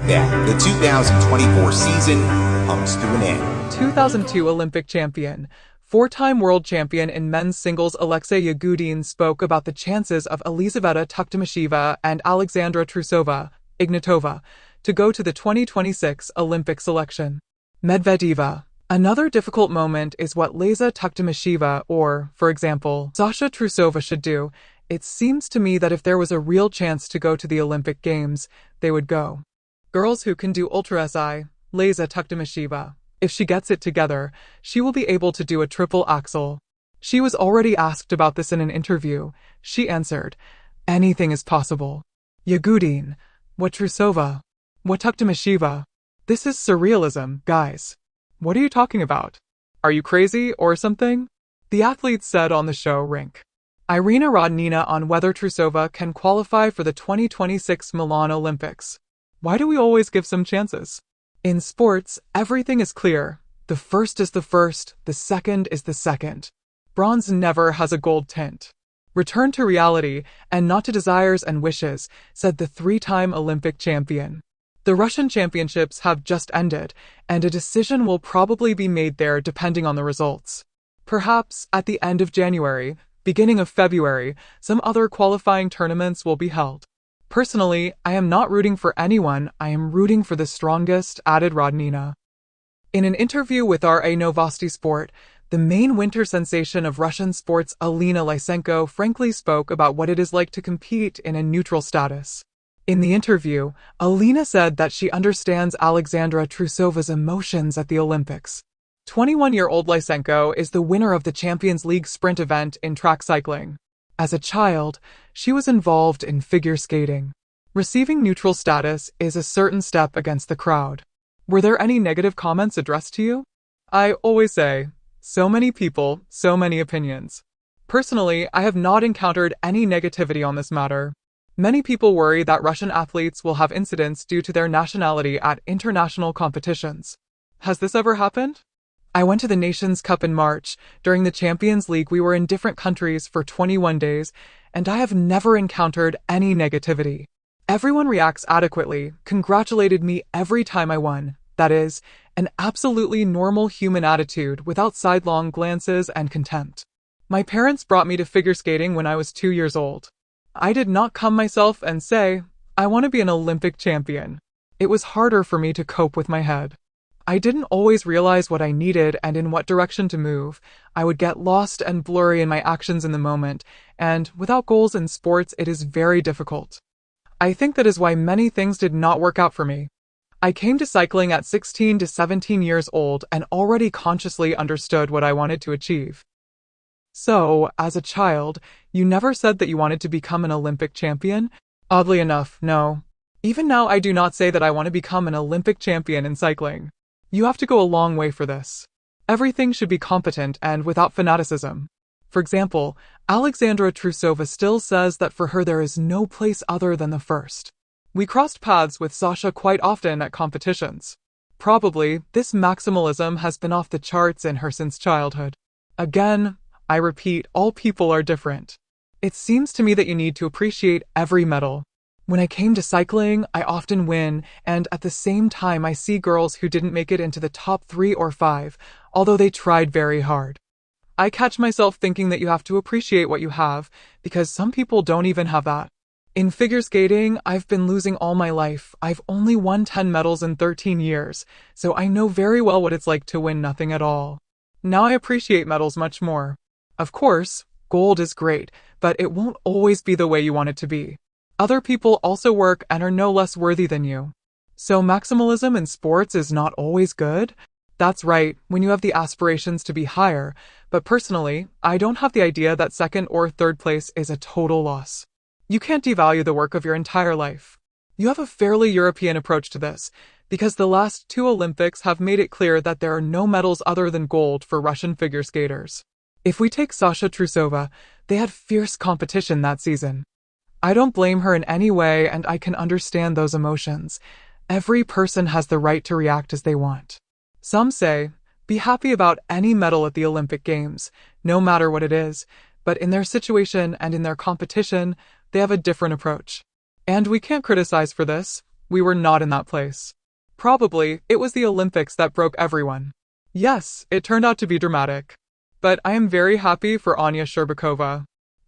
Now, the 2024 season comes to an end. 2002 Olympic champion, four-time world champion in men's singles Alexei Yagudin spoke about the chances of Elizaveta Tuktamasheva and Alexandra Trusova, Ignatova, to go to the 2026 Olympic selection. Medvedeva. Another difficult moment is what Leza Tuktamasheva or, for example, Sasha Trusova should do. It seems to me that if there was a real chance to go to the Olympic Games, they would go. Girls who can do Ultra SI, Leza Tuktamasheva. If she gets it together, she will be able to do a triple axel. She was already asked about this in an interview. She answered, "Anything is possible." Yagudin. What Trusova? What Tuktamasheva? This is surrealism, guys. What are you talking about? Are you crazy or something? The athletes said on the show Rink. Irina Rodnina on whether Trusova can qualify for the 2026 Milan Olympics. Why do we always give some chances? In sports, everything is clear. The first is the first, the second is the second. Bronze never has a gold tint. Return to reality and not to desires and wishes, said the three-time Olympic champion. The Russian championships have just ended, and a decision will probably be made there depending on the results. Perhaps at the end of January, beginning of February, some other qualifying tournaments will be held. Personally, I am not rooting for anyone, I am rooting for the strongest, added Rodnina. In an interview with RA Novosti Sport, the main winter sensation of Russian sports Alina Lysenko frankly spoke about what it is like to compete in a neutral status. In the interview, Alina said that she understands Alexandra Trusova's emotions at the Olympics. 21-year-old Lysenko is the winner of the Champions League sprint event in track cycling. As a child, she was involved in figure skating. Receiving neutral status is a certain step against the crowd. Were there any negative comments addressed to you? I always say, so many people, so many opinions. Personally, I have not encountered any negativity on this matter. Many people worry that Russian athletes will have incidents due to their nationality at international competitions. Has this ever happened? I went to the Nations Cup in March. During the Champions League, we were in different countries for 21 days, and I have never encountered any negativity. Everyone reacts adequately, congratulated me every time I won. That is, an absolutely normal human attitude without sidelong glances and contempt. My parents brought me to figure skating when I was 2 years old. I did not come myself and say, I want to be an Olympic champion. It was harder for me to cope with my head. I didn't always realize what I needed and in what direction to move. I would get lost and blurry in my actions in the moment, and without goals in sports, it is very difficult. I think that is why many things did not work out for me. I came to cycling at 16 to 17 years old and already consciously understood what I wanted to achieve. So, as a child, you never said that you wanted to become an Olympic champion? Oddly enough, no. Even now, I do not say that I want to become an Olympic champion in cycling. You have to go a long way for this. Everything should be competent and without fanaticism. For example, Alexandra Trusova still says that for her there is no place other than the first. We crossed paths with Sasha quite often at competitions. Probably, this maximalism has been off the charts in her since childhood. Again, I repeat, all people are different. It seems to me that you need to appreciate every medal. When I came to cycling, I often win, and at the same time I see girls who didn't make it into the top 3 or 5, although they tried very hard. I catch myself thinking that you have to appreciate what you have, because some people don't even have that. In figure skating, I've been losing all my life. I've only won 10 medals in 13 years, so I know very well what it's like to win nothing at all. Now I appreciate medals much more. Of course, gold is great, but it won't always be the way you want it to be. Other people also work and are no less worthy than you. So maximalism in sports is not always good? That's right, when you have the aspirations to be higher, but personally, I don't have the idea that second or third place is a total loss. You can't devalue the work of your entire life. You have a fairly European approach to this, because the last 2 Olympics have made it clear that there are no medals other than gold for Russian figure skaters. If we take Sasha Trusova, they had fierce competition that season. I don't blame her in any way, and I can understand those emotions. Every person has the right to react as they want. Some say, be happy about any medal at the Olympic Games, no matter what it is, but in their situation and in their competition, they have a different approach. And we can't criticize for this. We were not in that place. Probably, it was the Olympics that broke everyone. Yes, it turned out to be dramatic. But I am very happy for Anya Sherbakova.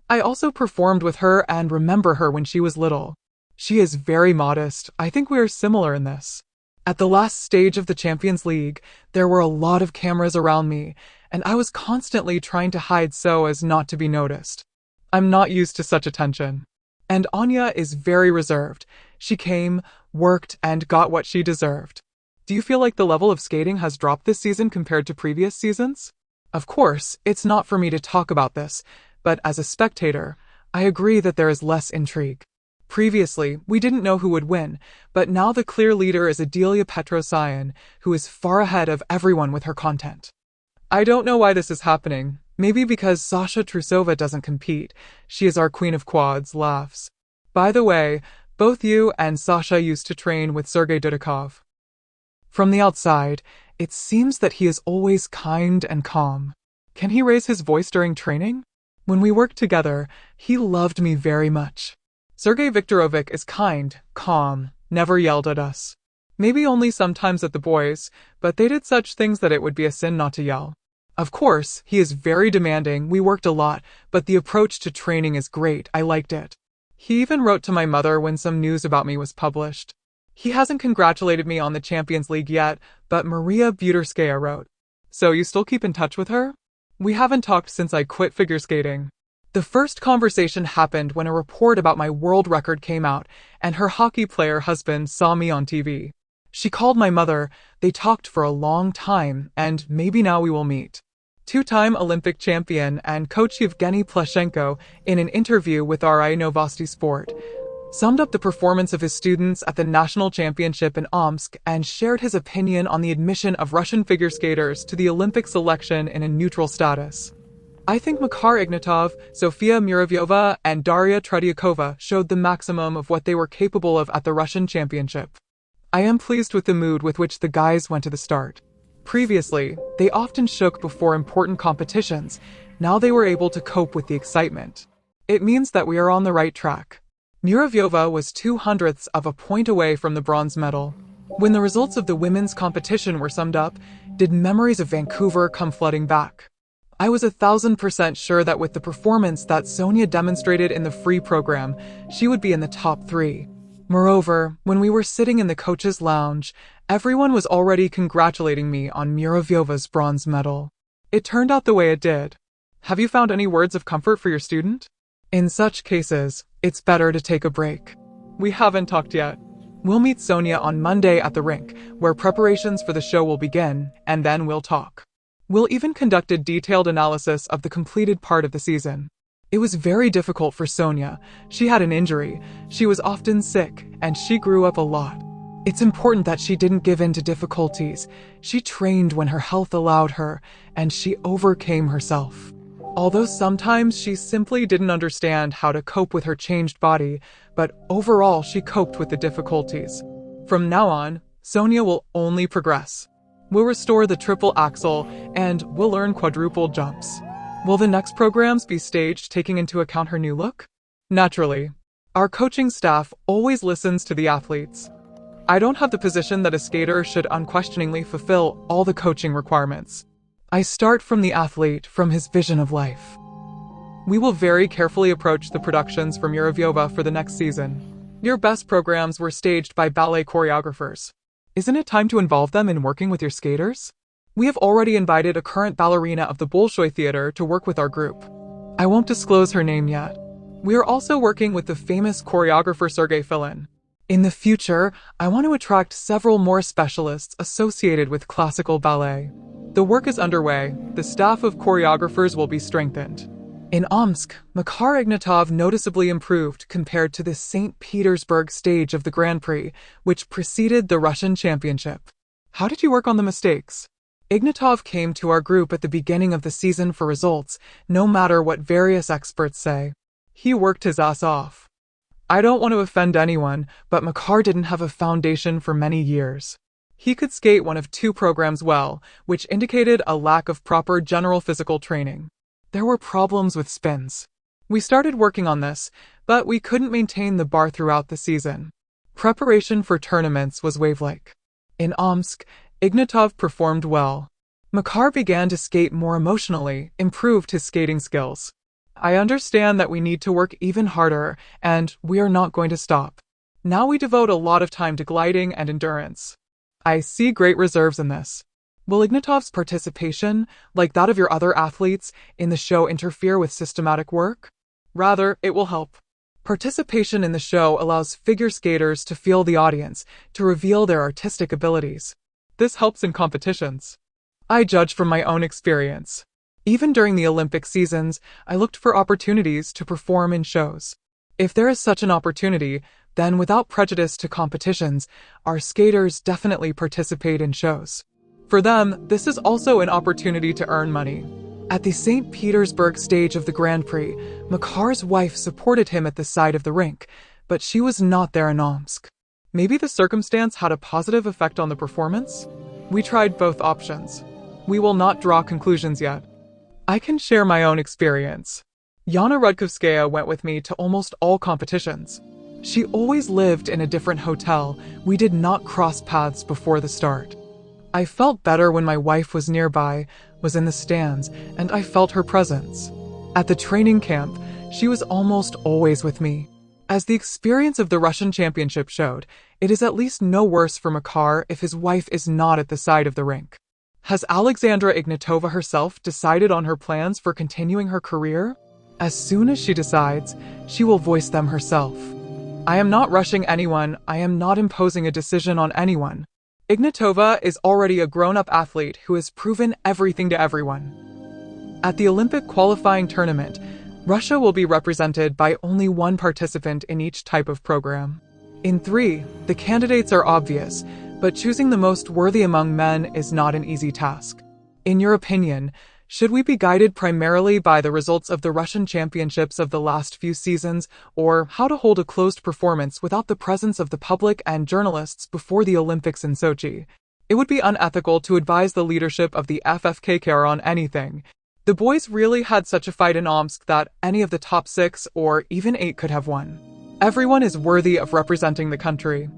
I also performed with her and remember her when she was little. She is very modest. I think we are similar in this. At the last stage of the Champions League, there were a lot of cameras around me, and I was constantly trying to hide so as not to be noticed. I'm not used to such attention. And Anya is very reserved. She came, worked, and got what she deserved. Do you feel like the level of skating has dropped this season compared to previous seasons? Of course, it's not for me to talk about this, but as a spectator, I agree that there is less intrigue. Previously, we didn't know who would win, but now the clear leader is Adelia Petrosyan, who is far ahead of everyone with her content. I don't know why this is happening. Maybe because Sasha Trusova doesn't compete. She is our queen of quads, laughs. By the way, both you and Sasha used to train with Sergei Dudikov. From the outside, it seems that he is always kind and calm. Can he raise his voice during training? When we worked together, he loved me very much. Sergei Viktorovich is kind, calm, never yelled at us. Maybe only sometimes at the boys, but they did such things that it would be a sin not to yell. Of course, he is very demanding, we worked a lot, but the approach to training is great, I liked it. He even wrote to my mother when some news about me was published. He hasn't congratulated me on the Champions League yet, but Maria Buterskaya wrote. So you still keep in touch with her? We haven't talked since I quit figure skating. The first conversation happened when a report about my world record came out, and her hockey player husband saw me on TV. She called my mother, they talked for a long time, and maybe now we will meet. Two-time Olympic champion and coach Yevgeny Plashenko, in an interview with RI Novosti Sport, summed up the performance of his students at the national championship in Omsk and shared his opinion on the admission of Russian figure skaters to the Olympic selection in a neutral status. I think Makar Ignatov, Sofia Muravyova, and Daria Tretyakova showed the maximum of what they were capable of at the Russian championship. I am pleased with the mood with which the guys went to the start. Previously, they often shook before important competitions. Now they were able to cope with the excitement. It means that we are on the right track. Muravyova was 0.02 of a point away from the bronze medal. When the results of the women's competition were summed up, did memories of Vancouver come flooding back? I was 1,000% sure that with the performance that Sonia demonstrated in the free program, she would be in the top 3. Moreover, when we were sitting in the coach's lounge, everyone was already congratulating me on Muravyova's bronze medal. It turned out the way it did. Have you found any words of comfort for your student? In such cases, it's better to take a break. We haven't talked yet. We'll meet Sonia on Monday at the rink, where preparations for the show will begin, and then we'll talk. We'll even conduct a detailed analysis of the completed part of the season. It was very difficult for Sonia. She had an injury, she was often sick, and she grew up a lot. It's important that she didn't give in to difficulties. She trained when her health allowed her, and she overcame herself. Although sometimes she simply didn't understand how to cope with her changed body, but overall she coped with the difficulties. From now on, Sonia will only progress. We'll restore the triple axel, and we'll learn quadruple jumps. Will the next programs be staged taking into account her new look? Naturally. Our coaching staff always listens to the athletes. I don't have the position that a skater should unquestioningly fulfill all the coaching requirements. I start from the athlete, from his vision of life. We will very carefully approach the productions for Muravyova for the next season. Your best programs were staged by ballet choreographers. Isn't it time to involve them in working with your skaters? We have already invited a current ballerina of the Bolshoi Theater to work with our group. I won't disclose her name yet. We are also working with the famous choreographer Sergei Filin. In the future, I want to attract several more specialists associated with classical ballet. The work is underway. The staff of choreographers will be strengthened. In Omsk, Makar Ignatov noticeably improved compared to the St. Petersburg stage of the Grand Prix, which preceded the Russian championship. How did you work on the mistakes? Ignatov came to our group at the beginning of the season for results, no matter what various experts say. He worked his ass off. I don't want to offend anyone, but Makar didn't have a foundation for many years. He could skate one of 2 programs well, which indicated a lack of proper general physical training. There were problems with spins. We started working on this, but we couldn't maintain the bar throughout the season. Preparation for tournaments was wave-like. In Omsk, Ignatov performed well. Makar began to skate more emotionally, improved his skating skills. I understand that we need to work even harder, and we are not going to stop. Now we devote a lot of time to gliding and endurance. I see great reserves in this. Will Ignatov's participation, like that of your other athletes, in the show interfere with systematic work? Rather, it will help. Participation in the show allows figure skaters to feel the audience, to reveal their artistic abilities. This helps in competitions. I judge from my own experience. Even during the Olympic seasons, I looked for opportunities to perform in shows. If there is such an opportunity, then without prejudice to competitions, our skaters definitely participate in shows. For them, this is also an opportunity to earn money. At the St. Petersburg stage of the Grand Prix, Makar's wife supported him at the side of the rink, but she was not there in Omsk. Maybe the circumstance had a positive effect on the performance? We tried both options. We will not draw conclusions yet. I can share my own experience. Yana Rudkovskaya went with me to almost all competitions. She always lived in a different hotel. We did not cross paths before the start. I felt better when my wife was nearby, was in the stands, and I felt her presence. At the training camp, she was almost always with me. As the experience of the Russian Championship showed, it is at least no worse for Makar if his wife is not at the side of the rink. Has Alexandra Ignatova herself decided on her plans for continuing her career? As soon as she decides, she will voice them herself. I am not rushing anyone. I am not imposing a decision on anyone. Ignatova is already a grown-up athlete who has proven everything to everyone. At the Olympic qualifying tournament, Russia will be represented by only one participant in each type of program. In 3, the candidates are obvious, but choosing the most worthy among men is not an easy task. In your opinion, should we be guided primarily by the results of the Russian championships of the last few seasons, or how to hold a closed performance without the presence of the public and journalists before the Olympics in Sochi? It would be unethical to advise the leadership of the FFKKR on anything. The boys really had such a fight in Omsk that any of the top 6 or even 8 could have won. Everyone is worthy of representing the country.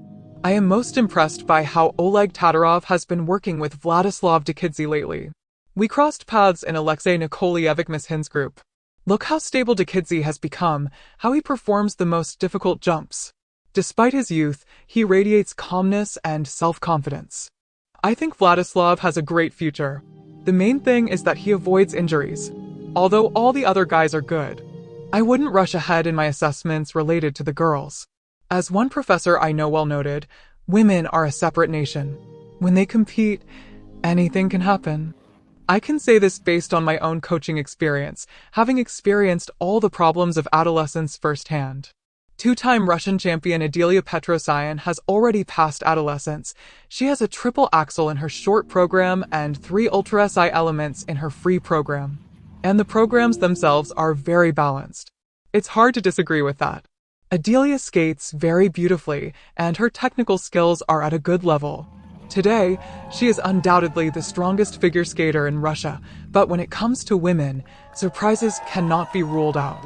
I am most impressed by how Oleg Tatarov has been working with Vladislav Dekidze lately. We crossed paths in Alexei Nikolaevich-Mishin's group. Look how stable Dekidze has become, how he performs the most difficult jumps. Despite his youth, he radiates calmness and self-confidence. I think Vladislav has a great future. The main thing is that he avoids injuries. Although all the other guys are good, I wouldn't rush ahead in my assessments related to the girls. As one professor I know well noted, women are a separate nation. When they compete, anything can happen. I can say this based on my own coaching experience, having experienced all the problems of adolescence firsthand. 2-time Russian champion Adelia Petrosyan has already passed adolescence. She has a triple axel in her short program and 3 Ultra SI elements in her free program. And the programs themselves are very balanced. It's hard to disagree with that. Adelia skates very beautifully, and her technical skills are at a good level. Today, she is undoubtedly the strongest figure skater in Russia, but when it comes to women, surprises cannot be ruled out.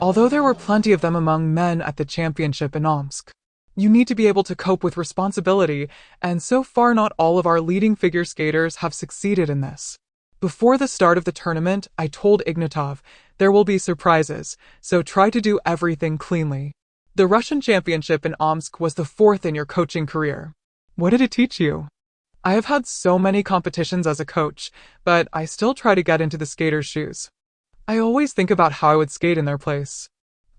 Although there were plenty of them among men at the championship in Omsk. You need to be able to cope with responsibility, and so far not all of our leading figure skaters have succeeded in this. Before the start of the tournament, I told Ignatov, there will be surprises, so try to do everything cleanly. The Russian championship in Omsk was the 4th in your coaching career. What did it teach you? I have had so many competitions as a coach, but I still try to get into the skater's shoes. I always think about how I would skate in their place.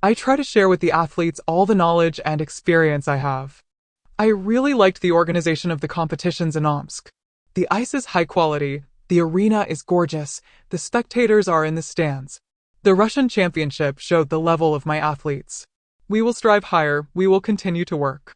I try to share with the athletes all the knowledge and experience I have. I really liked the organization of the competitions in Omsk. The ice is high quality, the arena is gorgeous, the spectators are in the stands. The Russian championship showed the level of my athletes. We will strive higher, we will continue to work.